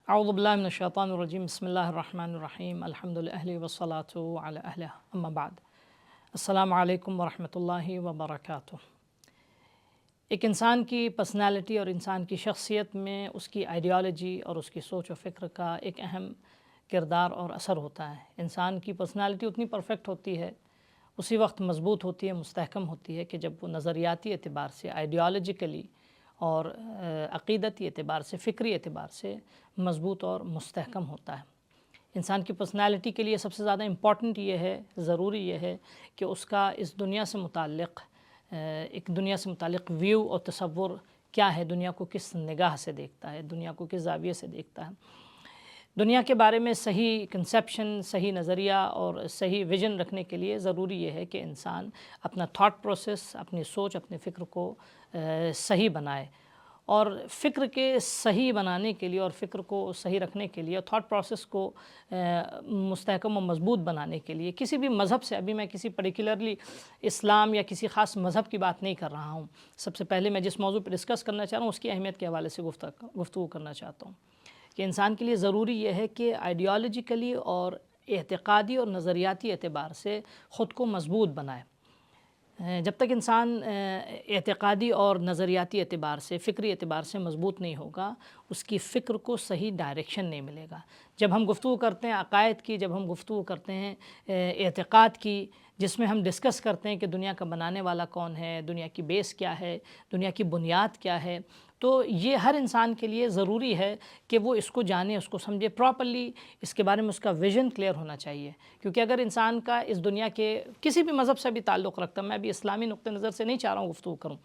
اعوذ باللہ من الشیطان الرجیم بسم اللہ الرحمن الرحیم الحمدللہ والصلاة علی اہلہ اما بعد السلام علیکم ورحمۃ اللہ وبرکاتہ۔ ایک انسان کی پرسنالٹی اور انسان کی شخصیت میں اس کی آئیڈیالوجی اور اس کی سوچ و فکر کا ایک اہم کردار اور اثر ہوتا ہے۔ انسان کی پرسنالٹی اتنی پرفیکٹ ہوتی ہے، اسی وقت مضبوط ہوتی ہے، مستحکم ہوتی ہے کہ جب وہ نظریاتی اعتبار سے، آئیڈیالوجیکلی اور عقیدتی اعتبار سے، فکری اعتبار سے مضبوط اور مستحکم ہوتا ہے۔ انسان کی پرسنالٹی کے لیے سب سے زیادہ امپورٹنٹ یہ ہے، ضروری یہ ہے کہ اس کا اس دنیا سے متعلق ایک دنیا سے متعلق ویو اور تصور کیا ہے، دنیا کو کس نگاہ سے دیکھتا ہے، دنیا کو کس زاویے سے دیکھتا ہے۔ دنیا کے بارے میں صحیح کنسیپشن، صحیح نظریہ اور صحیح ویژن رکھنے کے لیے ضروری یہ ہے کہ انسان اپنا تھاٹ پروسیس، اپنی سوچ، اپنے فکر کو صحیح بنائے، اور فکر کے صحیح بنانے کے لیے اور فکر کو صحیح رکھنے کے لیے، تھاٹ پروسیس کو مستحکم و مضبوط بنانے کے لیے کسی بھی مذہب سے، ابھی میں کسی پرٹیکولرلی اسلام یا کسی خاص مذہب کی بات نہیں کر رہا ہوں، سب سے پہلے میں جس موضوع پہ ڈسکس کرنا چاہ رہا ہوں اس کی اہمیت کے حوالے سے گفتگو کرنا چاہتا ہوں کہ انسان کے لیے ضروری یہ ہے کہ آئیڈیالوجیکلی اور اعتقادی اور نظریاتی اعتبار سے خود کو مضبوط بنائے۔ جب تک انسان اعتقادی اور نظریاتی اعتبار سے، فکری اعتبار سے مضبوط نہیں ہوگا، اس کی فکر کو صحیح ڈائریکشن نہیں ملے گا۔ جب ہم گفتگو کرتے ہیں عقائد کی، جب ہم گفتگو کرتے ہیں اعتقاد کی، جس میں ہم ڈسکس کرتے ہیں کہ دنیا کا بنانے والا کون ہے، دنیا کی بیس کیا ہے، دنیا کی بنیاد کیا ہے، تو یہ ہر انسان کے لیے ضروری ہے کہ وہ اس کو جانے، اس کو سمجھے پراپرلی، اس کے بارے میں اس کا ویژن کلیئر ہونا چاہیے۔ کیونکہ اگر انسان کا اس دنیا کے کسی بھی مذہب سے بھی تعلق رکھتا ہے، میں بھی اسلامی نقطہ نظر سے نہیں چاہ رہا ہوں گفتگو کروں،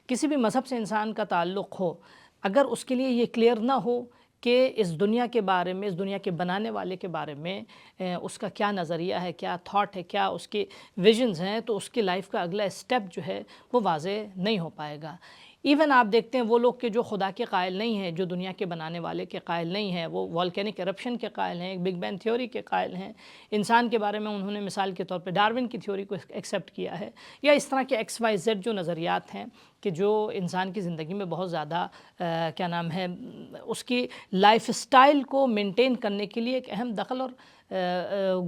کسی بھی مذہب سے انسان کا تعلق ہو، اگر اس کے لیے یہ کلیئر نہ ہو کہ اس دنیا کے بارے میں، اس دنیا کے بنانے والے کے بارے میں اس کا کیا نظریہ ہے، کیا تھاٹ ہے، کیا اس کے ویژنز ہیں، تو اس کی لائف کا اگلا اسٹیپ جو ہے وہ واضح نہیں ہو پائے گا۔ ایون آپ دیکھتے ہیں وہ لوگ کہ جو خدا کے قائل نہیں ہیں، جو دنیا کے بنانے والے کے قائل نہیں ہیں، وہ والکینک ایرپشن کے قائل ہیں، بگ بینگ تھیوری کے قائل ہیں، انسان کے بارے میں انہوں نے مثال کے طور پہ ڈارون کی تھیوری کو ایکسیپٹ کیا ہے، یا اس طرح کے ایکس وائی زیڈ جو نظریات ہیں کہ جو انسان کی زندگی میں بہت زیادہ کیا نام ہے، اس کی لائف اسٹائل کو مینٹین کرنے کے لیے ایک اہم دخل اور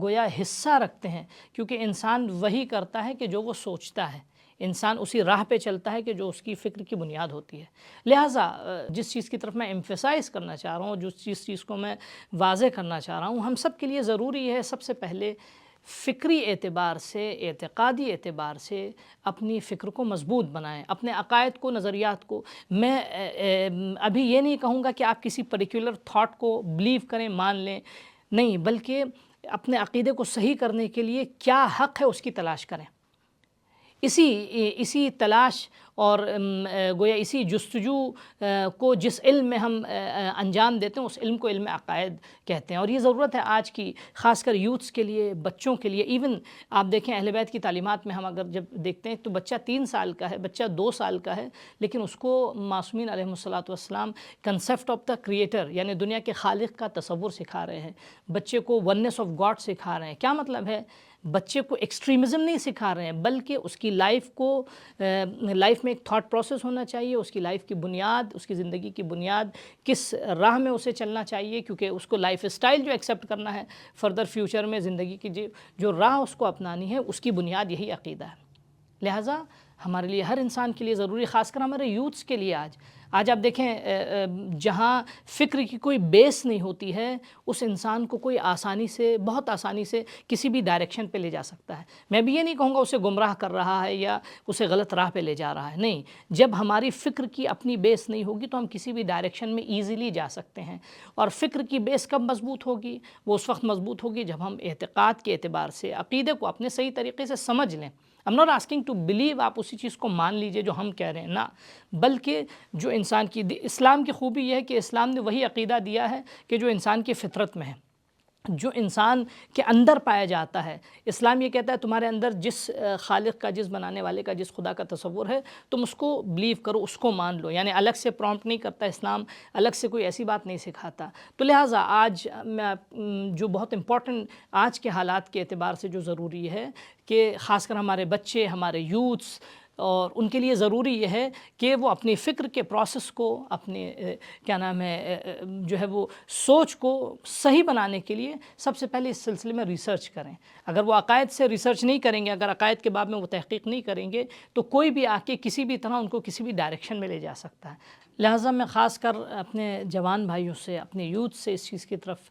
گویا حصہ رکھتے ہیں، کیونکہ انسان وہی کرتا ہے کہ جو وہ سوچتا ہے، انسان اسی راہ پہ چلتا ہے کہ جو اس کی فکر کی بنیاد ہوتی ہے۔ لہٰذا جس چیز کی طرف میں ایمفیسائز کرنا چاہ رہا ہوں، جس چیز کو میں واضح کرنا چاہ رہا ہوں، ہم سب کے لیے ضروری ہے سب سے پہلے فکری اعتبار سے، اعتقادی اعتبار سے اپنی فکر کو مضبوط بنائیں، اپنے عقائد کو، نظریات کو۔ میں ابھی یہ نہیں کہوں گا کہ آپ کسی پرٹیکولر تھاٹ کو بلیو کریں، مان لیں، نہیں، بلکہ اپنے عقیدے کو صحیح کرنے کے لیے کیا حق ہے اس کی تلاش کریں۔ اسی تلاش اور گویا اسی جستجو کو جس علم میں ہم انجام دیتے ہیں، اس علم کو علم عقائد کہتے ہیں، اور یہ ضرورت ہے آج کی، خاص کر یوتھس کے لیے، بچوں کے لیے۔ ایون آپ دیکھیں اہل بیت کی تعلیمات میں ہم اگر جب دیکھتے ہیں تو بچہ 3 سال کا ہے، بچہ 2 سال کا ہے، لیکن اس کو معصومین علیہم السلام کنسیپٹ آف دا کریٹر، یعنی دنیا کے خالق کا تصور سکھا رہے ہیں، بچے کو وننس آف گاڈ سکھا رہے ہیں۔ کیا مطلب ہے؟ بچے کو ایکسٹریمزم نہیں سکھا رہے ہیں، بلکہ اس کی لائف میں ایک تھاٹ پروسیس ہونا چاہیے، اس کی لائف کی بنیاد، اس کی زندگی کی بنیاد کس راہ میں اسے چلنا چاہیے، کیونکہ اس کو لائف اسٹائل جو ایکسیپٹ کرنا ہے فردر فیوچر میں، زندگی کی جو راہ اس کو اپنانی ہے، اس کی بنیاد یہی عقیدہ ہے۔ لہٰذا ہمارے لیے، ہر انسان کے لیے ضروری، خاص کر ہمارے یوتھس کے لیے آج آپ دیکھیں جہاں فکر کی کوئی بیس نہیں ہوتی ہے، اس انسان کو کوئی بہت آسانی سے کسی بھی ڈائریکشن پہ لے جا سکتا ہے۔ میں بھی یہ نہیں کہوں گا اسے گمراہ کر رہا ہے یا اسے غلط راہ پہ لے جا رہا ہے، نہیں، جب ہماری فکر کی اپنی بیس نہیں ہوگی تو ہم کسی بھی ڈائریکشن میں ایزیلی جا سکتے ہیں۔ اور فکر کی بیس کب مضبوط ہوگی؟ وہ اس وقت مضبوط ہوگی جب ہم اعتقاد کے اعتبار سے عقیدے کو اپنے صحیح طریقے سے سمجھ لیں۔ I'm not asking to believe، آپ اسی چیز کو مان لیجئے جو ہم کہہ رہے ہیں، نہ، بلکہ جو انسان کی اسلام کی خوبی یہ ہے کہ اسلام نے وہی عقیدہ دیا ہے کہ جو انسان کی فطرت میں ہے، جو انسان کے اندر پایا جاتا ہے۔ اسلام یہ کہتا ہے تمہارے اندر جس خالق کا، جس بنانے والے کا، جس خدا کا تصور ہے، تم اس کو بلیو کرو، اس کو مان لو، یعنی الگ سے پرومپٹ نہیں کرتا اسلام، الگ سے کوئی ایسی بات نہیں سکھاتا۔ تو لہٰذا آج جو بہت امپورٹنٹ آج کے حالات کے اعتبار سے جو ضروری ہے کہ خاص کر ہمارے بچے، ہمارے یوتھس اور ان کے لیے ضروری یہ ہے کہ وہ اپنی فکر کے پروسیس کو، اپنے کیا نام ہے جو ہے وہ سوچ کو صحیح بنانے کے لیے سب سے پہلے اس سلسلے میں ریسرچ کریں۔ اگر وہ عقائد سے ریسرچ نہیں کریں گے، اگر عقائد کے باب میں وہ تحقیق نہیں کریں گے، تو کوئی بھی آ کے کسی بھی طرح ان کو کسی بھی ڈائریکشن میں لے جا سکتا ہے۔ لہٰذا میں خاص کر اپنے جوان بھائیوں سے، اپنے یوتھ سے اس چیز کی طرف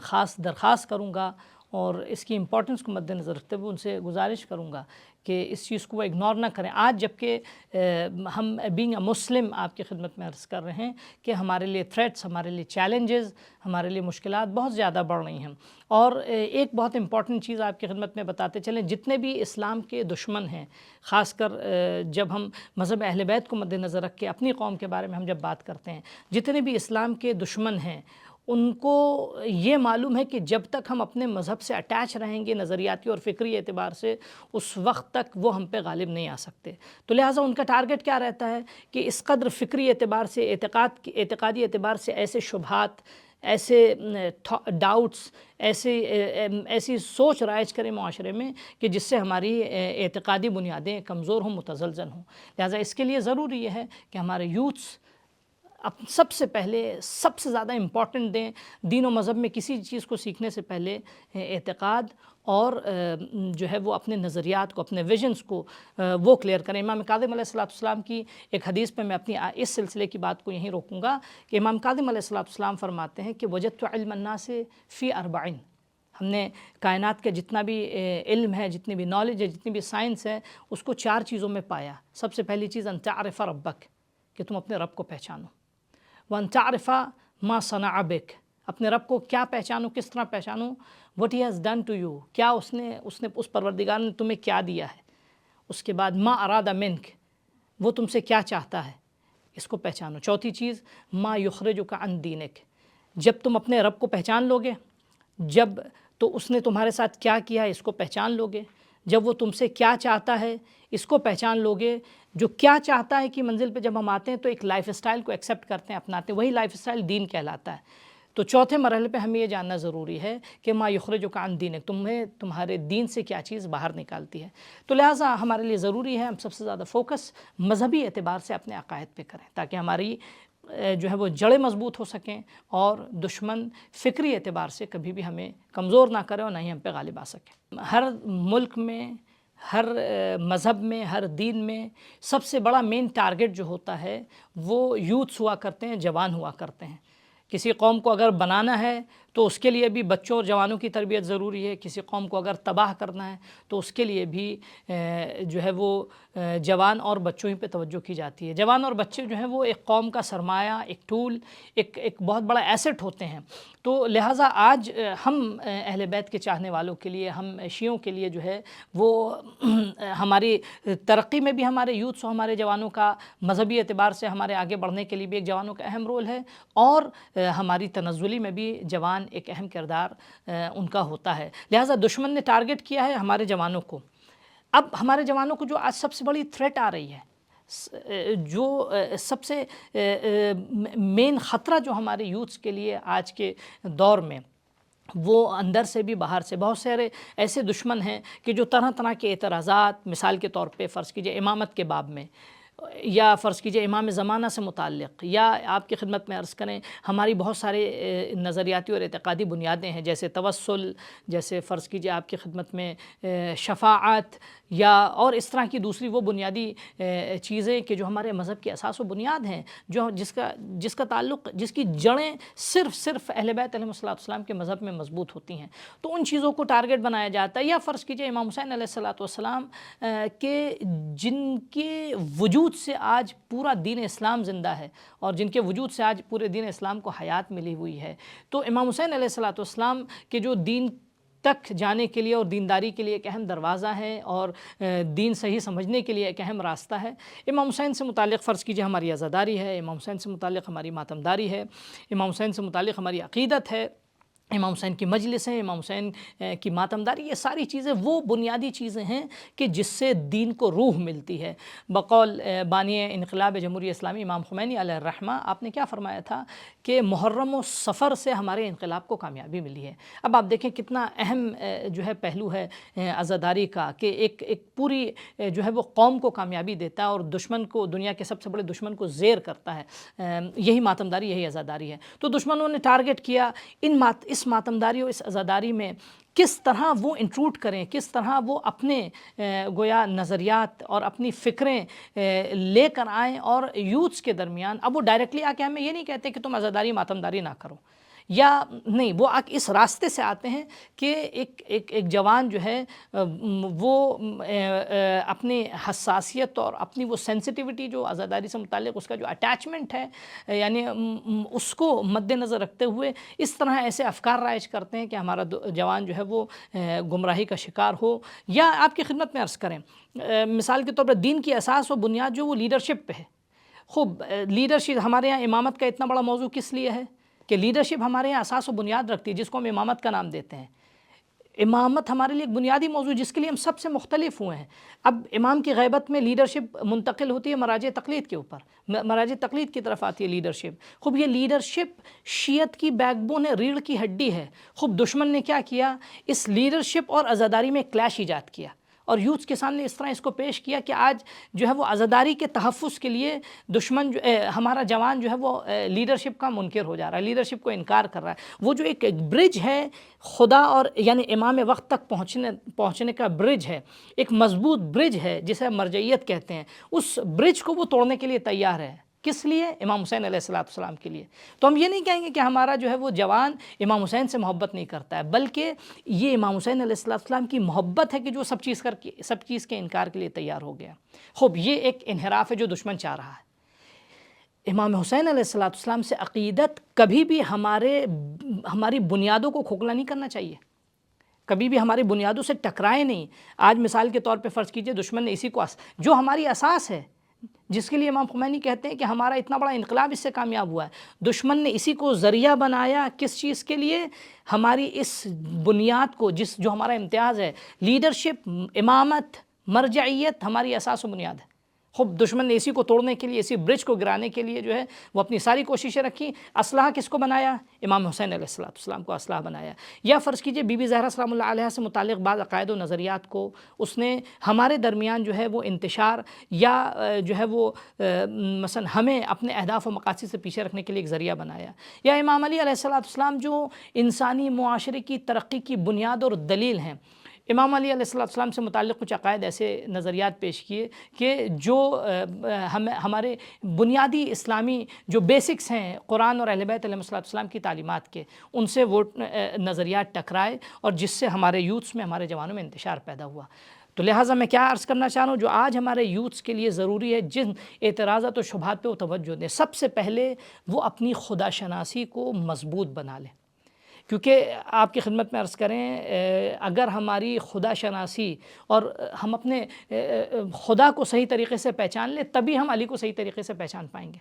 خاص درخواست کروں گا، اور اس کی امپورٹنس کو مد نظر رکھتے ہوئے ان سے گزارش کروں گا کہ اس چیز کو وہ اگنور نہ کریں۔ آج جب کہ ہم بینگ اے مسلم آپ کی خدمت میں عرض کر رہے ہیں کہ ہمارے لیے تھریٹس، ہمارے لیے چیلنجز، ہمارے لیے مشکلات بہت زیادہ بڑھ رہی ہیں، اور ایک بہت امپورٹنٹ چیز آپ کی خدمت میں بتاتے چلیں، جتنے بھی اسلام کے دشمن ہیں، خاص کر جب ہم مذہب اہل بیت کو مد نظر رکھ کے اپنی قوم کے بارے میں ہم جب بات کرتے ہیں، جتنے بھی اسلام کے دشمن ہیں ان کو یہ معلوم ہے کہ جب تک ہم اپنے مذہب سے اٹیچ رہیں گے نظریاتی اور فکری اعتبار سے، اس وقت تک وہ ہم پہ غالب نہیں آ سکتے۔ تو لہٰذا ان کا ٹارگٹ کیا رہتا ہے کہ اس قدر فکری اعتبار سے، اعتقادی اعتبار سے ایسے شبہات، ایسے ڈاؤٹس، ایسی سوچ رائج کریں معاشرے میں کہ جس سے ہماری اعتقادی بنیادیں کمزور ہوں، متزلزل ہوں۔ لہٰذا اس کے لیے ضروری یہ ہے کہ ہمارے یوتھس سب سے پہلے، سب سے زیادہ امپورٹنٹ دیں دین و مذہب میں کسی چیز کو سیکھنے سے پہلے اعتقاد اور جو ہے وہ اپنے نظریات کو، اپنے ویژنز کو وہ کلیئر کریں۔ امام کاظم علیہ السلام کی ایک حدیث پہ میں اپنی اس سلسلے کی بات کو یہیں روکوں گا کہ امام کاظم علیہ السلام فرماتے ہیں کہ وجدت علم الناس فی اربعین، ہم نے کائنات کا جتنا بھی علم ہے، جتنی بھی نالج ہے، جتنی بھی سائنس ہے، اس کو 4 چیزوں میں پایا۔ سب سے پہلی چیز ان تعرف ربک، کہ تم اپنے رب کو پہچانو، وَأَن تَعْرِفَ مَا صَنَعَ بِكَ، اپنے رب کو کیا پہچانو، کس طرح پہچانو، what he has done to you، کیا اس نے اس پروردگار نے تمہیں کیا دیا ہے۔ اس کے بعد مَا أَرَادَ مِنْكَ، وہ تم سے کیا چاہتا ہے، اس کو پہچانو۔ چوتھی چیز مَا يُخْرِجُكَ عَنْ دِينِكَ، جب تم اپنے رب کو پہچان لو گے، جب تو اس نے تمہارے ساتھ کیا کیا ہے اس کو پہچان لو گے، جب وہ تم سے کیا چاہتا ہے اس کو پہچان لو گے، جو کیا چاہتا ہے کی منزل پہ جب ہم آتے ہیں تو ایک لائف اسٹائل کو ایکسیپٹ کرتے ہیں، اپناتے ہیں، وہی لائف اسٹائل دین کہلاتا ہے۔ تو چوتھے مرحلے پہ ہمیں یہ جاننا ضروری ہے کہ ما یخرجک عن دینک، تمہیں تمہارے دین سے کیا چیز باہر نکالتی ہے۔ تو لہٰذا ہمارے لیے ضروری ہے ہم سب سے زیادہ فوکس مذہبی اعتبار سے اپنے عقائد پہ کریں، تاکہ ہماری جو ہے وہ جڑیں مضبوط ہو سکیں اور دشمن فکری اعتبار سے کبھی بھی ہمیں کمزور نہ کرے اور نہ ہی ہم پہ غالب آ سکے۔ ہر ملک میں، ہر مذہب میں، ہر دین میں سب سے بڑا مین ٹارگٹ جو ہوتا ہے وہ یوتھس ہوا کرتے ہیں، جوان ہوا کرتے ہیں۔ کسی قوم کو اگر بنانا ہے تو اس کے لیے بھی بچوں اور جوانوں کی تربیت ضروری ہے، کسی قوم کو اگر تباہ کرنا ہے تو اس کے لیے بھی جو ہے وہ جوان اور بچوں ہی پہ توجہ کی جاتی ہے۔ جوان اور بچے جو ہیں وہ ایک قوم کا سرمایہ، ایک ٹول، ایک بہت بڑا ایسٹ ہوتے ہیں۔ تو لہٰذا آج ہم اہل بیت کے چاہنے والوں کے لیے، ہم شیعوں کے لیے جو ہے وہ ہماری ترقی میں بھی ہمارے یوتھس اور ہمارے جوانوں کا مذہبی اعتبار سے ہمارے آگے بڑھنے کے لیے بھی ایک جوانوں کا اہم رول ہے، اور ہماری تنزلی میں بھی جوان ایک اہم کردار ان کا ہوتا ہے۔ لہٰذا دشمن نے ٹارگٹ کیا ہے ہمارے جوانوں کو۔ اب ہمارے جوانوں کو جو آج سب سے بڑی تھریٹ آ رہی ہے، جو سب سے مین خطرہ جو ہمارے یوتھس کے لیے آج کے دور میں، وہ اندر سے بھی باہر سے بہت سارے ایسے دشمن ہیں کہ جو طرح طرح کے اعتراضات، مثال کے طور پہ فرض کیجئے امامت کے باب میں، یا فرض کیجئے امام زمانہ سے متعلق، یا آپ کی خدمت میں عرض کریں ہماری بہت سارے نظریاتی اور اعتقادی بنیادیں ہیں، جیسے توسل، جیسے فرض کیجئے آپ کی خدمت میں شفاعت، یا اور اس طرح کی دوسری وہ بنیادی چیزیں کہ جو ہمارے مذہب کی اساس و بنیاد ہیں، جو جس کا تعلق، جس کی جڑیں صرف اہل بیت علیہ السلام کے مذہب میں مضبوط ہوتی ہیں، تو ان چیزوں کو ٹارگٹ بنایا جاتا ہے۔ یا فرض کیجئے امام حسین علیہ السلام کے جن کے وجود سے آج پورا دین اسلام زندہ ہے، اور جن کے وجود سے آج پورے دین اسلام کو حیات ملی ہوئی ہے، تو امام حسین علیہ السلام کے جو دین تک جانے کے لیے اور دینداری کے لیے ایک اہم دروازہ ہے، اور دین صحیح سمجھنے کے لیے ایک اہم راستہ ہے۔ امام حسین سے متعلق فرض کیجئے ہماری عزاداری ہے، امام حسین سے متعلق ہماری ماتمداری ہے، امام حسین سے متعلق ہماری عقیدت ہے، امام حسین کی مجلسیں، امام حسین کی ماتمداری، یہ ساری چیزیں وہ بنیادی چیزیں ہیں کہ جس سے دین کو روح ملتی ہے۔ بقول بانی انقلاب جمہوریہ اسلامی امام خمینی علیہ الرحمہ، آپ نے کیا فرمایا تھا کہ محرم و صفر سے ہمارے انقلاب کو کامیابی ملی ہے۔ اب آپ دیکھیں کتنا اہم جو ہے پہلو ہے عزاداری کا، کہ ایک پوری جو ہے وہ قوم کو کامیابی دیتا ہے اور دشمن کو، دنیا کے سب سے بڑے دشمن کو زیر کرتا ہے۔ یہی ماتمداری، یہی عزاداری ہے۔ تو دشمنوں نے ٹارگٹ کیا اس ماتمداری اور اس عزاداری میں کس طرح وہ انٹروٹ کریں، کس طرح وہ اپنے گویا نظریات اور اپنی فکریں لے کر آئیں اور یوتھس کے درمیان۔ اب وہ ڈائریکٹلی آ کے ہمیں یہ نہیں کہتے کہ تم عزاداری ماتمداری نہ کرو، یا نہیں، وہ اس راستے سے آتے ہیں کہ ایک جوان جو ہے وہ اپنی حساسیت اور اپنی وہ سینسٹیوٹی جو عزاداری سے متعلق اس کا جو اٹیچمنٹ ہے، یعنی اس کو مد نظر رکھتے ہوئے اس طرح ایسے افکار رائج کرتے ہیں کہ ہمارا جوان جو ہے وہ گمراہی کا شکار ہو۔ یا آپ کی خدمت میں عرض کریں، مثال کے طور پر دین کی اساس و بنیاد جو وہ لیڈرشپ پہ ہے۔ خوب لیڈرشپ ہمارے یہاں امامت کا اتنا بڑا موضوع کس لیے ہے کہ لیڈرشپ ہمارے یہاں اساس و بنیاد رکھتی ہے، جس کو ہم امامت کا نام دیتے ہیں۔ امامت ہمارے لیے ایک بنیادی موضوع جس کے لیے ہم سب سے مختلف ہوئے ہیں۔ اب امام کی غیبت میں لیڈرشپ منتقل ہوتی ہے مراجع تقلید کے اوپر، مراجع تقلید کی طرف آتی ہے لیڈرشپ۔ خوب یہ لیڈرشپ شیعت کی بیک بون ہے، ریڑھ کی ہڈی ہے۔ خوب دشمن نے کیا کیا، اس لیڈرشپ اور عزاداری میں کلیش ایجاد کیا، اور یوتھس کے سامنے اس طرح اس کو پیش کیا کہ آج جو ہے وہ عزاداری کے تحفظ کے لیے دشمن ہمارا جوان جو ہے وہ لیڈرشپ کا منکر ہو جا رہا ہے، لیڈرشپ کو انکار کر رہا ہے۔ وہ جو ایک برج ہے خدا اور یعنی امام وقت تک پہنچنے کا برج ہے، ایک مضبوط برج ہے جسے مرجعیت کہتے ہیں، اس برج کو وہ توڑنے کے لیے تیار ہے۔ کس لیے؟ امام حسین علیہ السلام کے لیے۔ تو ہم یہ نہیں کہیں گے کہ ہمارا جو ہے وہ جوان امام حسین سے محبت نہیں کرتا ہے، بلکہ یہ امام حسین علیہ السلام کی محبت ہے کہ جو سب چیز کے انکار کے لیے تیار ہو گیا۔ خوب یہ ایک انحراف ہے جو دشمن چاہ رہا ہے۔ امام حسین علیہ السلام سے عقیدت کبھی بھی ہماری بنیادوں کو کھوکھلا نہیں کرنا چاہیے، کبھی بھی ہماری بنیادوں سے ٹکرائے نہیں۔ آج مثال کے طور پہ فرض کیجئے دشمن نے اسی کو جو ہماری اساس ہے، جس کے لیے امام خمینی کہتے ہیں کہ ہمارا اتنا بڑا انقلاب اس سے کامیاب ہوا ہے، دشمن نے اسی کو ذریعہ بنایا۔ کس چیز کے لیے؟ ہماری اس بنیاد کو، جو ہمارا امتیاز ہے، لیڈرشپ، امامت، مرجعیت ہماری اساس و بنیاد ہے۔ خوب دشمن نے اسی کو توڑنے کے لیے، اسی برج کو گرانے کے لیے جو ہے وہ اپنی ساری کوششیں رکھی۔ اسلحہ کس کو بنایا؟ امام حسین علیہ السلام کو اسلحہ بنایا۔ یا فرض کیجئے بی بی زہرا سلام اللہ علیہا سے متعلق بعض عقائد و نظریات کو اس نے ہمارے درمیان جو ہے وہ انتشار یا جو ہے وہ مثلا ہمیں اپنے اہداف و مقاصد سے پیچھے رکھنے کے لیے ایک ذریعہ بنایا۔ یا امام علی علیہ السلام جو انسانی معاشرے کی ترقی کی بنیاد اور دلیل ہیں، امام علی علیہ السلام سے متعلق کچھ عقائد ایسے نظریات پیش کیے کہ جو ہمارے بنیادی اسلامی جو بیسکس ہیں قرآن اور اہل بیت علیہ السلام کی تعلیمات کے، ان سے وہ نظریات ٹکرائے، اور جس سے ہمارے یوتھس میں، ہمارے جوانوں میں انتشار پیدا ہوا۔ تو لہٰذا میں کیا عرض کرنا چاہ رہا ہوں، جو آج ہمارے یوتھس کے لیے ضروری ہے، جن اعتراضات و شبہات پہ وہ توجہ دیں، سب سے پہلے وہ اپنی خدا شناسی کو مضبوط بنا لیں۔ کیونکہ آپ کی خدمت میں عرض کریں، اگر ہماری خدا شناسی اور ہم اپنے خدا کو صحیح طریقے سے پہچان لیں، تبھی ہم علی کو صحیح طریقے سے پہچان پائیں گے۔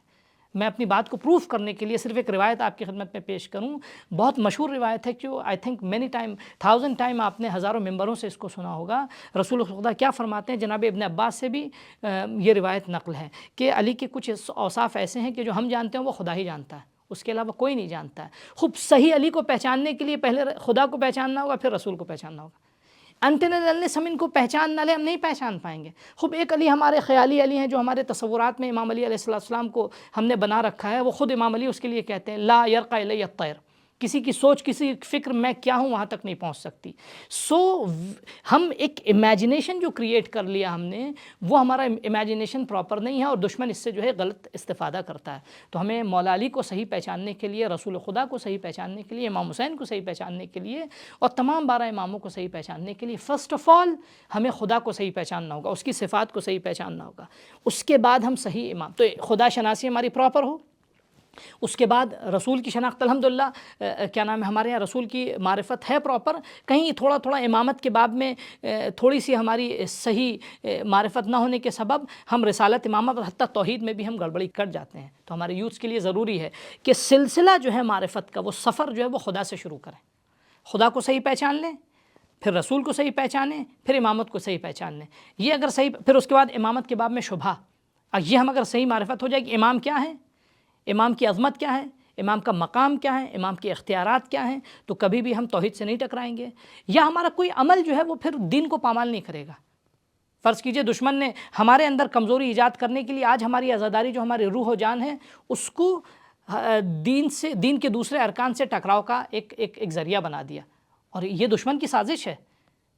میں اپنی بات کو پروف کرنے کے لیے صرف ایک روایت آپ کی خدمت میں پیش کروں، بہت مشہور روایت ہے کہ I think many time, 1000 time آپ نے ہزاروں ممبروں سے اس کو سنا ہوگا۔ رسول خدا کیا فرماتے ہیں، جناب ابن عباس سے بھی یہ روایت نقل ہے کہ علی کے کچھ اوصاف ایسے ہیں کہ جو ہم جانتے ہیں وہ خدا ہی جانتا ہے، اس کے علاوہ کوئی نہیں جانتا ہے۔ خوب صحیح علی کو پہچاننے کے لیے پہلے خدا کو پہچاننا ہوگا، پھر رسول کو پہچاننا ہوگا۔ انٹنس ہم ان کو پہچان نہ لیں، ہم نہیں پہچان پائیں گے۔ خوب ایک علی ہمارے خیالی علی ہیں، جو ہمارے تصورات میں امام علی علیہ السلام کو ہم نے بنا رکھا ہے، وہ خود امام علی اس کے لیے کہتے ہیں لا یرقی الی الطیر، کسی کی سوچ، کسی فکر میں کیا ہوں وہاں تک نہیں پہنچ سکتی۔ ہم ایک امیجنیشن جو کریٹ کر لیا ہم نے، وہ ہمارا امیجنیشن پراپر نہیں ہے، اور دشمن اس سے جو ہے غلط استفادہ کرتا ہے۔ تو ہمیں مولا علی کو صحیح پہچاننے کے لیے، رسول خدا کو صحیح پہچاننے کے لیے، امام حسین کو صحیح پہچاننے کے لیے، اور تمام 12 اماموں کو صحیح پہچاننے کے لیے فرسٹ آف آل ہمیں خدا کو صحیح پہچاننا ہوگا، اس کی صفات کو صحیح پہچاننا ہوگا۔ اس کے بعد ہم صحیح امام، تو خدا شناسی ہماری پراپر ہو۔ اس کے بعد رسول کی شناخت، الحمدللہ کیا نام ہے، ہمارے یہاں رسول کی معرفت ہے پراپر۔ کہیں تھوڑا امامت کے باب میں تھوڑی سی ہماری صحیح معرفت نہ ہونے کے سبب ہم رسالت امامت اور حتیٰ توحید میں بھی ہم گڑبڑی کر جاتے ہیں۔ تو ہمارے یوتھس کے لیے ضروری ہے کہ سلسلہ جو ہے معرفت کا، وہ سفر جو ہے وہ خدا سے شروع کریں۔ خدا کو صحیح پہچان لیں، پھر رسول کو صحیح پہچانیں، پھر امامت کو صحیح پہچان لیں. یہ اگر صحیح، پھر اس کے بعد امامت کے باب میں شبہ، یہ ہم اگر صحیح معرفت ہو جائے کہ امام کیا ہے، امام کی عظمت کیا ہے، امام کا مقام کیا ہے، امام کے اختیارات کیا ہیں، تو کبھی بھی ہم توحید سے نہیں ٹکرائیں گے. یا ہمارا کوئی عمل جو ہے وہ پھر دین کو پامال نہیں کرے گا. فرض کیجئے دشمن نے ہمارے اندر کمزوری ایجاد کرنے کے لیے آج ہماری عزاداری جو ہماری روح و جان ہے اس کو دین کے دوسرے ارکان سے ٹکراؤ کا ایک ذریعہ بنا دیا. اور یہ دشمن کی سازش ہے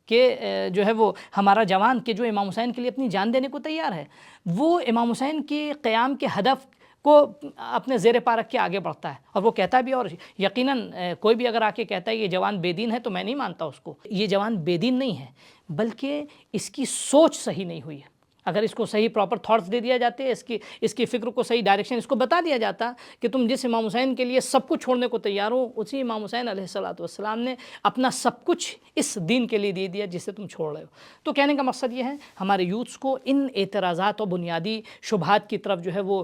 کہ جو ہے وہ ہمارا جوان کہ جو امام حسین کے لیے اپنی جان دینے کو تیار ہے، وہ امام حسین کے قیام کے ہدف کو اپنے زیر پا رکھ کے آگے بڑھتا ہے. اور وہ کہتا بھی، اور یقیناً کوئی بھی اگر آ کے کہتا ہے یہ جوان بے دین ہے تو میں نہیں مانتا اس کو. یہ جوان بے دین نہیں ہے، بلکہ اس کی سوچ صحیح نہیں ہوئی ہے. اگر اس کو صحیح پراپر تھاٹس دے دیا جاتے، اس کی فکر کو صحیح ڈائریکشن اس کو بتا دیا جاتا کہ تم جس امام حسین کے لیے سب کچھ چھوڑنے کو تیار ہو، اسی امام حسین علیہ السلام نے اپنا سب کچھ اس دین کے لیے دے دیا جسے تم چھوڑ رہے ہو. تو کہنے کا مقصد یہ ہے ہمارے یوتھس کو ان اعتراضات و بنیادی شبہات کی طرف جو ہے وہ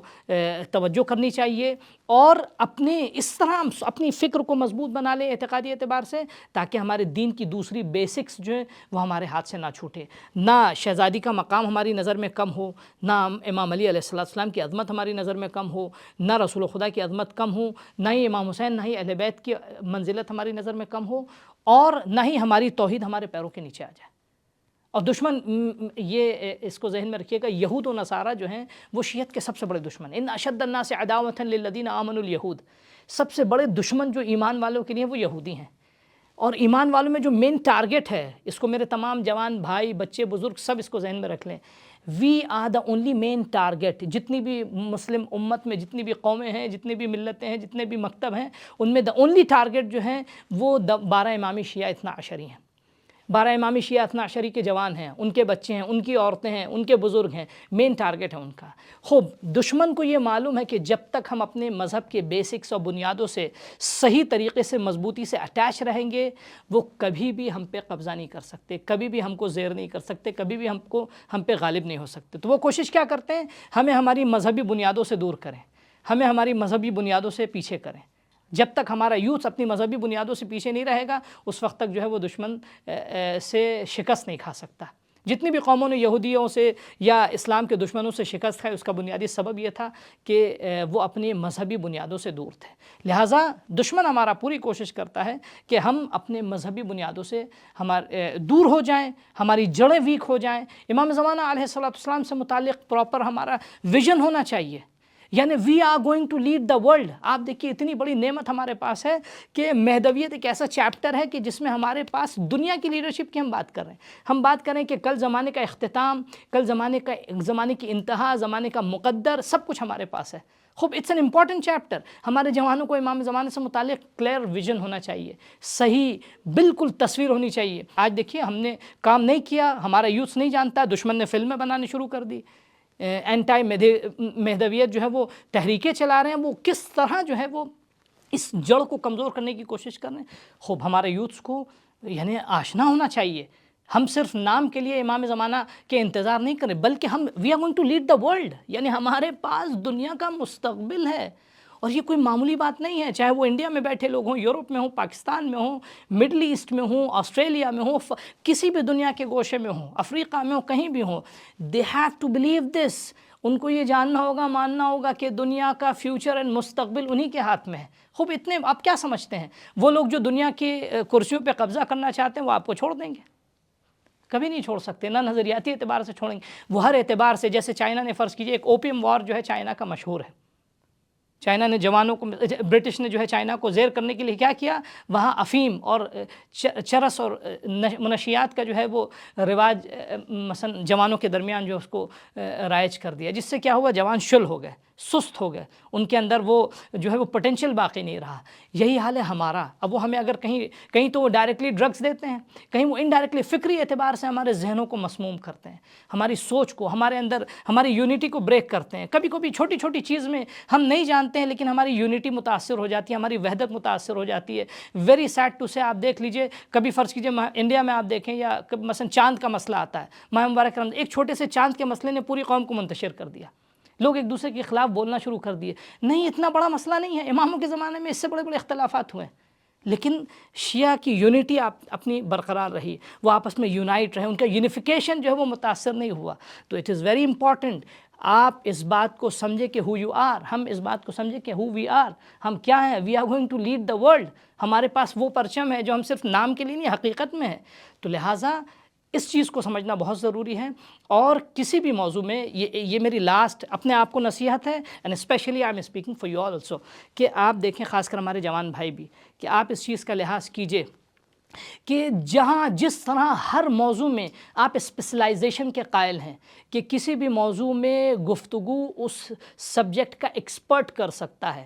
توجہ کرنی چاہیے، اور اس طرح اپنی فکر کو مضبوط بنا لیں اعتقادی اعتبار سے، تاکہ ہمارے دین کی دوسری بیسکس جو ہے وہ ہمارے ہاتھ سے نہ چھوٹے. نہ شہزادی کا مقام ہماری نظر میں کم ہو، نہ امام علی علیہ السلام کی عظمت ہماری نظر میں کم ہو، نہ رسول خدا کی عظمت کم ہو، نہ ہی امام حسین، نہ ہی اہل بیت کی منزلت ہماری نظر میں کم ہو، اور نہ ہی ہماری توحید ہمارے پیروں کے نیچے آ جائے. اور دشمن، یہ اس کو ذہن میں رکھیے گا، یہود و نصارہ جو ہیں وہ شیعت کے سب سے بڑے دشمن ہیں. ان اشد الناس عداوۃ للذین آمنوا الیہود، سب سے بڑے دشمن جو ایمان والوں کے لیے وہ یہودی ہیں. اور ایمان والوں میں جو مین ٹارگٹ ہے، اس کو میرے تمام جوان بھائی، بچے، بزرگ سب اس کو ذہن میں رکھ لیں، we are the only main target. جتنی بھی مسلم امت میں جتنی بھی قومیں ہیں، جتنی بھی ملتیں ہیں، جتنے بھی مکتب ہیں، ان میں دا اونلی ٹارگٹ جو ہیں وہ 12 امامی شیعہ اثنا عشری ہیں. 12 امامی شیعہ اثنا عشری کے جوان ہیں، ان کے بچے ہیں، ان کی عورتیں ہیں، ان کے بزرگ ہیں، مین ٹارگٹ ہے ان کا. خوب دشمن کو یہ معلوم ہے کہ جب تک ہم اپنے مذہب کے بیسکس اور بنیادوں سے صحیح طریقے سے مضبوطی سے اٹیچ رہیں گے، وہ کبھی بھی ہم پہ قبضہ نہیں کر سکتے، کبھی بھی ہم کو زیر نہیں کر سکتے، کبھی بھی ہم پہ غالب نہیں ہو سکتے. تو وہ کوشش کیا کرتے ہیں؟ ہمیں ہماری مذہبی بنیادوں سے دور کریں، ہمیں ہماری مذہبی بنیادوں سے پیچھے کریں. جب تک ہمارا یوتھ اپنی مذہبی بنیادوں سے پیچھے نہیں رہے گا، اس وقت تک جو ہے وہ دشمن سے شکست نہیں کھا سکتا. جتنی بھی قوموں نے یہودیوں سے یا اسلام کے دشمنوں سے شکست کھائی، اس کا بنیادی سبب یہ تھا کہ وہ اپنی مذہبی بنیادوں سے دور تھے. لہٰذا دشمن ہمارا پوری کوشش کرتا ہے کہ ہم اپنے مذہبی بنیادوں سے دور ہو جائیں، ہماری جڑیں ویک ہو جائیں. امام زمانہ علیہ السلام سے متعلق پراپر ہمارا ویژن ہونا چاہیے، یعنی we are going to lead the world. آپ دیکھیے اتنی بڑی نعمت ہمارے پاس ہے کہ مہدویت ایک ایسا چیپٹر ہے کہ جس میں ہمارے پاس دنیا کی لیڈرشپ کی ہم بات کر رہے ہیں. ہم بات کریں کہ کل زمانے کا اختتام، کل زمانے کی انتہا، زمانے کا مقدر، سب کچھ ہمارے پاس ہے. خوب اٹس این امپورٹنٹ چیپٹر. ہمارے جوانوں کو امام زمانے سے متعلق کلیئر ویژن ہونا چاہیے، صحیح بالکل تصویر ہونی چاہیے. آج دیکھیے ہم نے کام نہیں کیا، ہمارا یوتھ نہیں جانتا، دشمن نے فلمیں بنانی شروع کر دی، اینٹائی مہدویت جو ہے وہ تحریکیں چلا رہے ہیں، وہ کس طرح جو ہے وہ اس جڑ کو کمزور کرنے کی کوشش کر رہے ہیں. خوب ہمارے یوتھس کو یعنی آشنا ہونا چاہیے. ہم صرف نام کے لیے امام زمانہ کے انتظار نہیں کریں، بلکہ ہم we are going to lead the world. یعنی ہمارے پاس دنیا کا مستقبل ہے، اور یہ کوئی معمولی بات نہیں ہے. چاہے وہ انڈیا میں بیٹھے لوگ ہوں، یورپ میں ہوں، پاکستان میں ہوں، مڈل ایسٹ میں ہوں، آسٹریلیا میں ہوں، کسی بھی دنیا کے گوشے میں ہوں، افریقہ میں ہوں، کہیں بھی ہوں، they have to believe this. ان کو یہ جاننا ہوگا، ماننا ہوگا کہ دنیا کا فیوچر اینڈ مستقبل انہی کے ہاتھ میں ہے. خوب اتنے آپ کیا سمجھتے ہیں وہ لوگ جو دنیا کی کرسیوں پہ قبضہ کرنا چاہتے ہیں وہ آپ کو چھوڑ دیں گے؟ کبھی نہیں چھوڑ سکتے. نہ نظریاتی اعتبار سے چھوڑیں گے، وہ ہر اعتبار سے. جیسے چائنا نے فرض کیجئے ایک اوپیم وار جو ہے چائنا کا مشہور ہے. چائنا نے جوانوں کو، برٹش نے جو ہے چائنا کو زیر کرنے کے لیے کیا کیا؟ وہاں افیم اور چرس اور منشیات کا جو ہے وہ رواج مثلا جوانوں کے درمیان جو اس کو رائج کر دیا، جس سے کیا ہوا؟ جوان شل ہو گئے، سست ہو گئے، ان کے اندر وہ جو ہے وہ پوٹینشیل باقی نہیں رہا. یہی حال ہے ہمارا. اب وہ ہمیں اگر کہیں تو وہ ڈائریکٹلی ڈرگز دیتے ہیں، کہیں وہ انڈائریکٹلی فکری اعتبار سے ہمارے ذہنوں کو مسموم کرتے ہیں، ہماری سوچ کو، ہمارے اندر ہماری یونٹی کو بریک کرتے ہیں. کبھی کبھی چھوٹی چھوٹی چیز میں ہم نہیں جانتے ہیں لیکن ہماری یونٹی متاثر ہو جاتی ہے، ہماری وحدت متاثر ہو جاتی ہے. ویری سیڈ ٹو سے آپ دیکھ لیجئے، کبھی فرض کیجئے انڈیا میں آپ دیکھیں یا مثلا چاند کا مسئلہ آتا ہے، ماہ مبارک رمضان، ایک چھوٹے سے چاند کے مسئلے نے پوری قوم کو منتشر کر دیا. لوگ ایک دوسرے کے خلاف بولنا شروع کر دیے. نہیں، اتنا بڑا مسئلہ نہیں ہے. اماموں کے زمانے میں اس سے بڑے بڑے اختلافات ہوئے، لیکن شیعہ کی یونٹی اپنی برقرار رہی، وہ آپس میں یونائٹ رہے، ان کا یونیفیکیشن جو ہے وہ متاثر نہیں ہوا. تو اٹ از ویری امپورٹنٹ آپ اس بات کو سمجھے کہ who you are، ہم اس بات کو سمجھے کہ who we are، ہم کیا ہیں. we are going to lead the world. ہمارے پاس وہ پرچم ہے جو ہم صرف نام کے لیے نہیں حقیقت میں ہے. تو لہٰذا اس چیز کو سمجھنا بہت ضروری ہے. اور کسی بھی موضوع میں یہ میری لاسٹ اپنے آپ کو نصیحت ہے، and especially I am speaking for you all also, کہ آپ دیکھیں خاص کر ہمارے جوان بھائی بھی، کہ آپ اس چیز کا لحاظ کیجئے کہ جس طرح ہر موضوع میں آپ اسپیشلائزیشن کے قائل ہیں کہ کسی بھی موضوع میں گفتگو اس سبجیکٹ کا ایکسپرٹ کر سکتا ہے،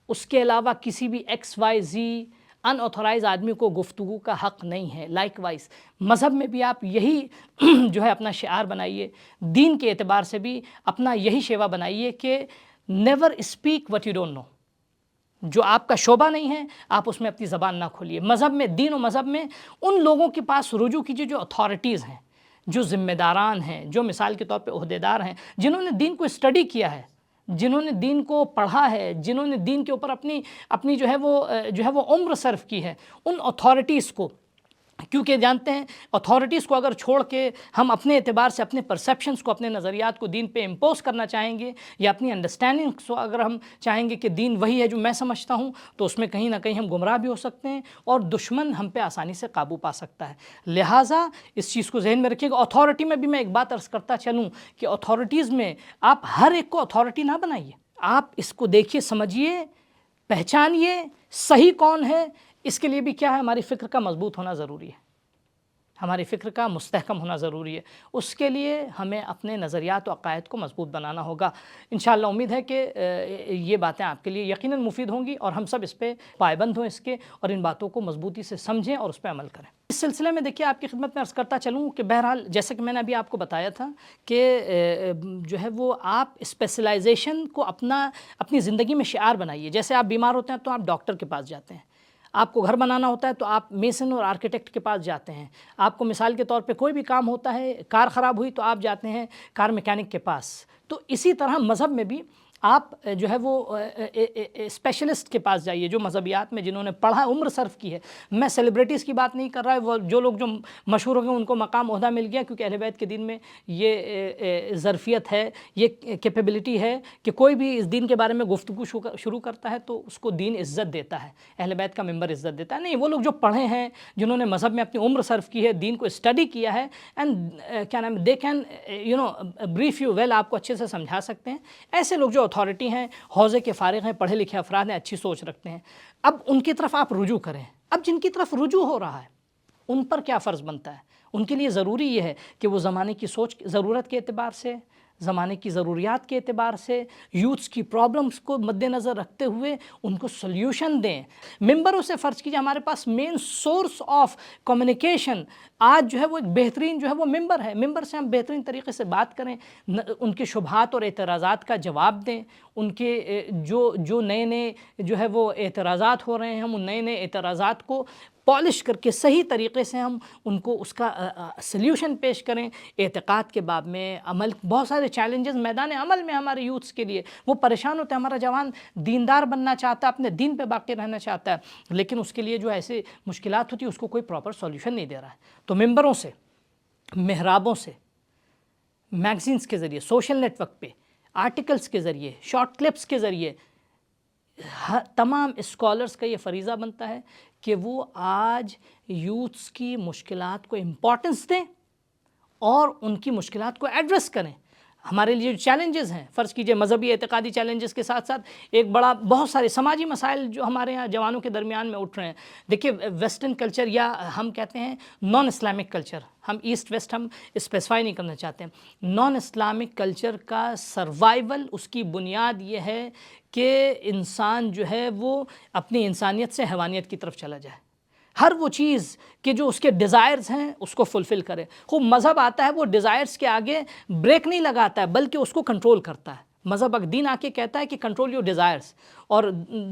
اس کے علاوہ کسی بھی ایکس وائی زی ان آتھورائز آدمی کو گفتگو کا حق نہیں ہے. لائک وائز مذہب میں بھی آپ یہی جو ہے اپنا شعار بنائیے، دین کے اعتبار سے بھی اپنا یہی شیوا بنائیے کہ never speak what you don't know. جو آپ کا شعبہ نہیں ہے آپ اس میں اپنی زبان نہ کھولیے. مذہب میں، دین و مذہب میں ان لوگوں کے پاس رجوع کیجیے جو اتھارٹیز ہیں، جو ذمہ داران ہیں، جو مثال کے طور پہ عہدیدار ہیں، جنہوں نے دین کو اسٹڈی کیا ہے، جنہوں نے دین کو پڑھا ہے، جنہوں نے دین کے اوپر اپنی جو ہے وہ عمر صرف کی ہے. ان اتھارٹیز کو، کیونکہ جانتے ہیں اتھارٹیز کو اگر چھوڑ کے ہم اپنے اعتبار سے اپنے پرسیپشنز کو، اپنے نظریات کو دین پہ امپوز کرنا چاہیں گے، یا اپنی انڈرسٹینڈنگ کو اگر ہم چاہیں گے کہ دین وہی ہے جو میں سمجھتا ہوں، تو اس میں کہیں نہ کہیں ہم گمراہ بھی ہو سکتے ہیں اور دشمن ہم پہ آسانی سے قابو پا سکتا ہے. لہٰذا اس چیز کو ذہن میں رکھیے گا. اتھارٹی میں بھی میں ایک بات عرض کرتا چلوں کہ اتھارٹیز میں آپ ہر ایک کو اتھارٹی نہ بنائیے. آپ اس کو دیکھیے، سمجھیے، پہچانیے صحیح کون ہے. اس کے لیے بھی کیا ہے، ہماری فکر کا مضبوط ہونا ضروری ہے، ہماری فکر کا مستحکم ہونا ضروری ہے. اس کے لیے ہمیں اپنے نظریات و عقائد کو مضبوط بنانا ہوگا. انشاءاللہ امید ہے کہ یہ باتیں آپ کے لیے یقیناً مفید ہوں گی اور ہم سب اس پہ پائبند ہوں اس کے، اور ان باتوں کو مضبوطی سے سمجھیں اور اس پہ عمل کریں. اس سلسلے میں دیکھیے آپ کی خدمت میں عرض کرتا چلوں کہ بہرحال جیسے کہ میں نے ابھی آپ کو بتایا تھا کہ جو ہے وہ آپ اسپیشلائزیشن کو اپنی زندگی میں شعار بنائیے. جیسے آپ بیمار ہوتے ہیں تو آپ ڈاکٹر کے پاس جاتے ہیں، آپ کو گھر بنانا ہوتا ہے تو آپ میسن اور آرکیٹیکٹ کے پاس جاتے ہیں، آپ کو مثال کے طور پہ کوئی بھی کام ہوتا ہے، کار خراب ہوئی تو آپ جاتے ہیں کار میکینک کے پاس. تو اسی طرح مذہب میں بھی آپ جو ہے وہ اسپیشلسٹ کے پاس جائیے، جو مذہبیات میں جنہوں نے پڑھا، عمر صرف کی ہے. میں سیلیبریٹیز کی بات نہیں کر رہا ہے، وہ جو لوگ جو مشہور ہو گئے ان کو مقام عہدہ مل گیا، کیونکہ اہل بیت کے دین میں یہ ظرفیت ہے، یہ کیپیبلٹی ہے کہ کوئی بھی اس دین کے بارے میں گفتگو شروع کرتا ہے تو اس کو دین عزت دیتا ہے، اہل بیت کا ممبر عزت دیتا ہے. نہیں، وہ لوگ جو پڑھے ہیں، جنہوں نے مذہب میں اپنی عمر صرف کی ہے، دین کو اسٹڈی کیا ہے، اینڈ کیا نام، they can brief you will, آپ کو اچھے سے سمجھا سکتے ہیں. ایسے لوگ جو اتھارٹی ہیں، حوزے کے فارغ ہیں، پڑھے لکھے افراد ہیں، اچھی سوچ رکھتے ہیں، اب ان کی طرف آپ رجوع کریں. اب جن کی طرف رجوع ہو رہا ہے ان پر کیا فرض بنتا ہے؟ ان کے لیے ضروری یہ ہے کہ وہ زمانے کی سوچ، ضرورت کے اعتبار سے، زمانے کی ضروریات کے اعتبار سے، یوتھس کی پرابلمز کو مد نظر رکھتے ہوئے ان کو سلیوشن دیں. ممبروں سے فرض کیجیے ہمارے پاس مین سورس آف کمیونیکیشن آج جو ہے وہ ایک بہترین جو ہے وہ ممبر ہے. ممبر سے ہم بہترین طریقے سے بات کریں، ان کے شبہات اور اعتراضات کا جواب دیں. ان کے جو نئے جو ہے وہ اعتراضات ہو رہے ہیں، ہم ان نئے اعتراضات کو پالش کر کے صحیح طریقے سے ہم ان کو اس کا سلیوشن پیش کریں. اعتقاد کے باب میں، عمل، بہت سارے چیلنجز میدان عمل میں ہمارے یوتھس کے لیے، وہ پریشان ہوتے ہیں. ہمارا جوان دیندار بننا چاہتا ہے، اپنے دین پہ باقی رہنا چاہتا ہے، لیکن اس کے لیے جو ایسے مشکلات ہوتی ہے اس کو کوئی پراپر سلیوشن نہیں دے رہا ہے. تو ممبروں سے، محرابوں سے، میگزینز کے ذریعے، سوشل نیٹ ورک پہ، آرٹیکلز کے ذریعے، شارٹ کلپس کے ذریعے، تمام اسکالرز کا یہ فریضہ بنتا ہے کہ وہ آج یوتھس کی مشکلات کو امپورٹنس دیں اور ان کی مشکلات کو ایڈریس کریں. ہمارے لیے جو چیلنجز ہیں، فرض کیجئے مذہبی اعتقادی چیلنجز کے ساتھ ساتھ ایک بہت سارے سماجی مسائل جو ہمارے ہاں جوانوں کے درمیان میں اٹھ رہے ہیں. دیکھیے ویسٹرن کلچر، یا ہم کہتے ہیں نان اسلامک کلچر، ہم ایسٹ ویسٹ ہم اسپیسیفائی نہیں کرنا چاہتے ہیں. نان اسلامک کلچر کا سروائیول، اس کی بنیاد یہ ہے کہ انسان جو ہے وہ اپنی انسانیت سے حیوانیت کی طرف چلا جائے. ہر وہ چیز کہ جو اس کے ڈیزائرز ہیں اس کو فلفل کرے. خوب مذہب آتا ہے، وہ ڈیزائرز کے آگے بریک نہیں لگاتا ہے بلکہ اس کو کنٹرول کرتا ہے. مذہب دین آ کے کہتا ہے کہ کنٹرول یور ڈیزائرز. اور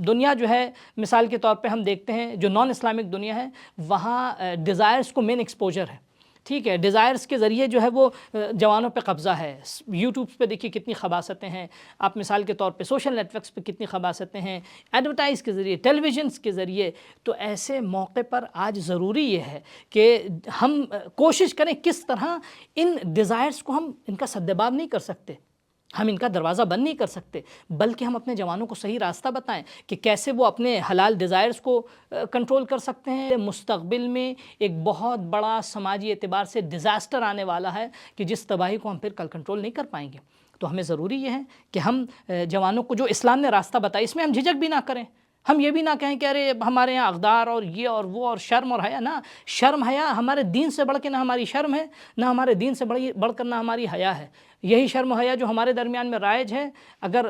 دنیا جو ہے، مثال کے طور پہ ہم دیکھتے ہیں جو نان اسلامک دنیا ہے، وہاں ڈیزائرز کو مین ایکسپوجر ہے. ٹھیک ہے، ڈیزائرز کے ذریعے جو ہے وہ جوانوں پہ قبضہ ہے. یوٹیوب پہ دیکھیے کتنی خباثتیں ہیں، آپ مثال کے طور پہ سوشل نیٹ ورکس پہ کتنی خباثتیں ہیں، ایڈورٹائز کے ذریعے، ٹیلی ویژنس کے ذریعے. تو ایسے موقع پر آج ضروری یہ ہے کہ ہم کوشش کریں کس طرح ان ڈیزائرز کو ہم ان کا سدباب نہیں کر سکتے، ہم ان کا دروازہ بند نہیں کر سکتے، بلکہ ہم اپنے جوانوں کو صحیح راستہ بتائیں کہ کیسے وہ اپنے حلال ڈیزائرز کو کنٹرول کر سکتے ہیں. مستقبل میں ایک بہت بڑا سماجی اعتبار سے ڈیزاسٹر آنے والا ہے کہ جس تباہی کو ہم پھر کل کنٹرول نہیں کر پائیں گے. تو ہمیں ضروری یہ ہے کہ ہم جوانوں کو جو اسلام نے راستہ بتایا اس میں ہم جھجک بھی نہ کریں. ہم یہ بھی نہ کہیں کہ ارے ہمارے یہاں اقدار اور یہ اور وہ اور شرم اور حیا. نہ، شرم حیا ہمارے دین سے بڑھ کے نہ ہماری شرم ہے، نہ ہمارے دین سے بڑھ کر نہ ہماری حیا ہے. یہی شرم و حیا جو ہمارے درمیان میں رائج ہے، اگر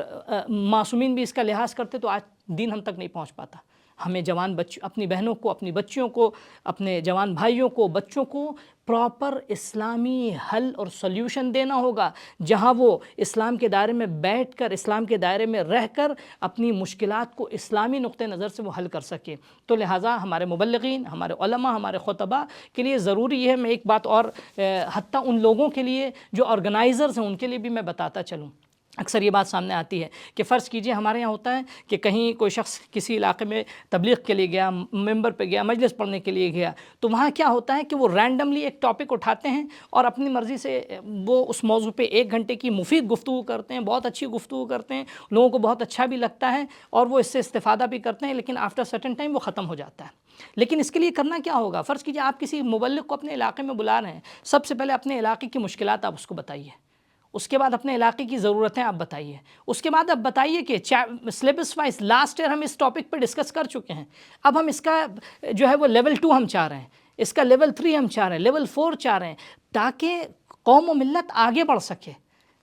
معصومین بھی اس کا لحاظ کرتے تو آج دین ہم تک نہیں پہنچ پاتا. ہمیں جوان اپنی بہنوں کو، اپنی بچیوں کو، اپنے جوان بھائیوں کو، بچوں کو پراپر اسلامی حل اور سلیوشن دینا ہوگا، جہاں وہ اسلام کے دائرے میں بیٹھ کر، اسلام کے دائرے میں رہ کر اپنی مشکلات کو اسلامی نقطہ نظر سے وہ حل کر سکے. تو لہٰذا ہمارے مبلغین، ہمارے علماء، ہمارے خطباء کے لیے ضروری ہے. میں ایک بات اور حتیٰ ان لوگوں کے لیے جو آرگنائزرز ہیں ان کے لیے بھی میں بتاتا چلوں. اکثر یہ بات سامنے آتی ہے کہ فرض کیجئے ہمارے یہاں ہوتا ہے کہ کہیں کوئی شخص کسی علاقے میں تبلیغ کے لیے گیا، ممبر پہ گیا، مجلس پڑھنے کے لیے گیا، تو وہاں کیا ہوتا ہے کہ وہ رینڈملی ایک ٹاپک اٹھاتے ہیں اور اپنی مرضی سے وہ اس موضوع پہ 1 گھنٹے کی مفید گفتگو کرتے ہیں، بہت اچھی گفتگو کرتے ہیں، لوگوں کو بہت اچھا بھی لگتا ہے اور وہ اس سے استفادہ بھی کرتے ہیں، لیکن آفٹر سرٹن ٹائم وہ ختم ہو جاتا ہے. لیکن اس کے لیے کرنا کیا ہوگا؟ فرض کیجئے آپ کسی مبلغ کو اپنے علاقے میں بلا رہے ہیں، سب سے پہلے اپنے علاقے کی مشکلات آپ اس کو بتائیے، اس کے بعد اپنے علاقے کی ضرورتیں آپ بتائیے، اس کے بعد آپ بتائیے کہ سلیبس وائز لاسٹ ایئر ہم اس ٹاپک پہ ڈسکس کر چکے ہیں، اب ہم اس کا جو ہے وہ لیول 2 ہم چاہ رہے ہیں، اس کا لیول 3 ہم چاہ رہے ہیں، لیول 4 چاہ رہے ہیں، تاکہ قوم و ملت آگے بڑھ سکے.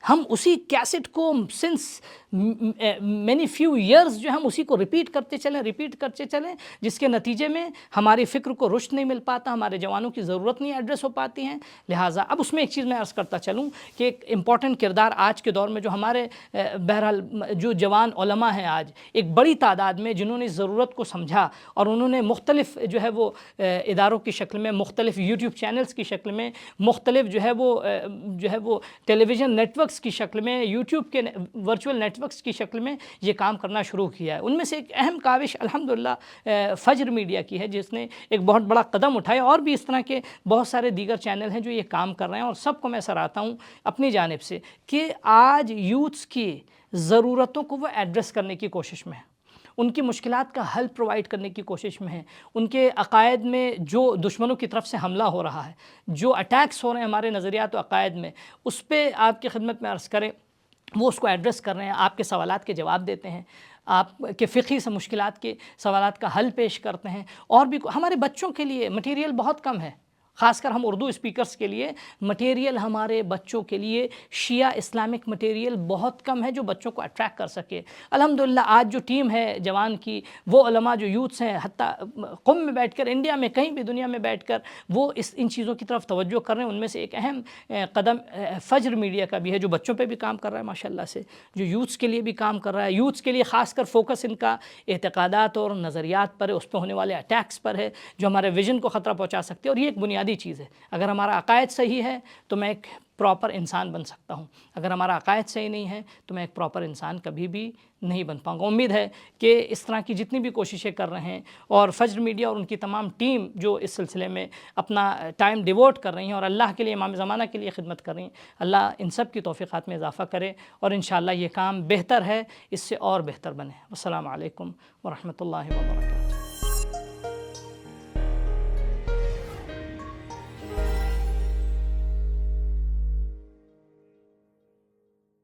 ہم اسی کیسٹ کو سنس مینی فیو ایئرز جو ہم اسی کو ریپیٹ کرتے چلیں، جس کے نتیجے میں ہماری فکر کو رشد نہیں مل پاتا، ہمارے جوانوں کی ضرورت نہیں ایڈریس ہو پاتی ہیں. لہٰذا اب اس میں ایک چیز میں عرض کرتا چلوں کہ ایک امپورٹنٹ کردار آج کے دور میں جو ہمارے بہرحال جو جوان علماء ہیں آج ایک بڑی تعداد میں، جنہوں نے ضرورت کو سمجھا اور انہوں نے مختلف جو ہے وہ اداروں کی شکل میں، مختلف یوٹیوب چینلز کی شکل میں، مختلف جو ہے وہ ٹیلی ویژن نیٹ ورکس کی شکل میں، یوٹیوب کے ورچوئل نیٹ ورکس کی شکل میں یہ کام کرنا شروع کیا ہے. ان میں سے ایک اہم کاوش الحمدللہ فجر میڈیا کی ہے، جس نے ایک بہت بڑا قدم اٹھایا، اور بھی اس طرح کے بہت سارے دیگر چینل ہیں جو یہ کام کر رہے ہیں. اور سب کو میں سراہتا ہوں اپنی جانب سے کہ آج یوتھس کی ضرورتوں کو وہ ایڈریس کرنے کی کوشش میں ہے، ان کی مشکلات کا حل پرووائڈ کرنے کی کوشش میں ہے. ان کے عقائد میں جو دشمنوں کی طرف سے حملہ ہو رہا ہے، جو اٹیکس ہو رہے ہیں ہمارے نظریات و عقائد میں، اس پہ آپ کی خدمت میں عرض کریں وہ اس کو ایڈریس کر رہے ہیں، آپ کے سوالات کے جواب دیتے ہیں، آپ کے فقہی سے مشکلات کے سوالات کا حل پیش کرتے ہیں. اور بھی ہمارے بچوں کے لیے مٹیریل بہت کم ہے، خاص کر ہم اردو اسپیکرز کے لیے مٹیریل، ہمارے بچوں کے لیے شیعہ اسلامک مٹیریل بہت کم ہے جو بچوں کو اٹریکٹ کر سکے. الحمدللہ آج جو ٹیم ہے جوان کی، وہ علماء جو یوتھس ہیں، حتیٰ قم میں بیٹھ کر، انڈیا میں کہیں بھی دنیا میں بیٹھ کر وہ ان چیزوں کی طرف توجہ کر رہے ہیں. ان میں سے ایک اہم قدم فجر میڈیا کا بھی ہے، جو بچوں پہ بھی کام کر رہا ہے ماشاءاللہ سے، جو یوتھس کے لیے بھی کام کر رہا ہے. یوتھس کے لیے خاص کر فوکس ان کا اعتقادات اور نظریات پر ہے، اس پہ ہونے والے اٹیکس پر ہے جو ہمارے ویژن کو خطرہ پہنچا سکتے ہیں. اور یہ ایک بنیادی چیز ہے، اگر ہمارا عقائد صحیح ہے تو میں ایک پراپر انسان بن سکتا ہوں، اگر ہمارا عقائد صحیح نہیں ہے تو میں ایک پراپر انسان کبھی بھی نہیں بن پاؤں گا. امید ہے کہ اس طرح کی جتنی بھی کوششیں کر رہے ہیں، اور فجر میڈیا اور ان کی تمام ٹیم جو اس سلسلے میں اپنا ٹائم ڈیووٹ کر رہی ہیں اور اللہ کے لیے، امام زمانہ کے لیے خدمت کر رہی ہیں، اللہ ان سب کی توفیقات میں اضافہ کرے اور انشاءاللہ یہ کام بہتر ہے، اس سے اور بہتر بنے. السلام علیکم ورحمۃ اللہ وبرکاتہ.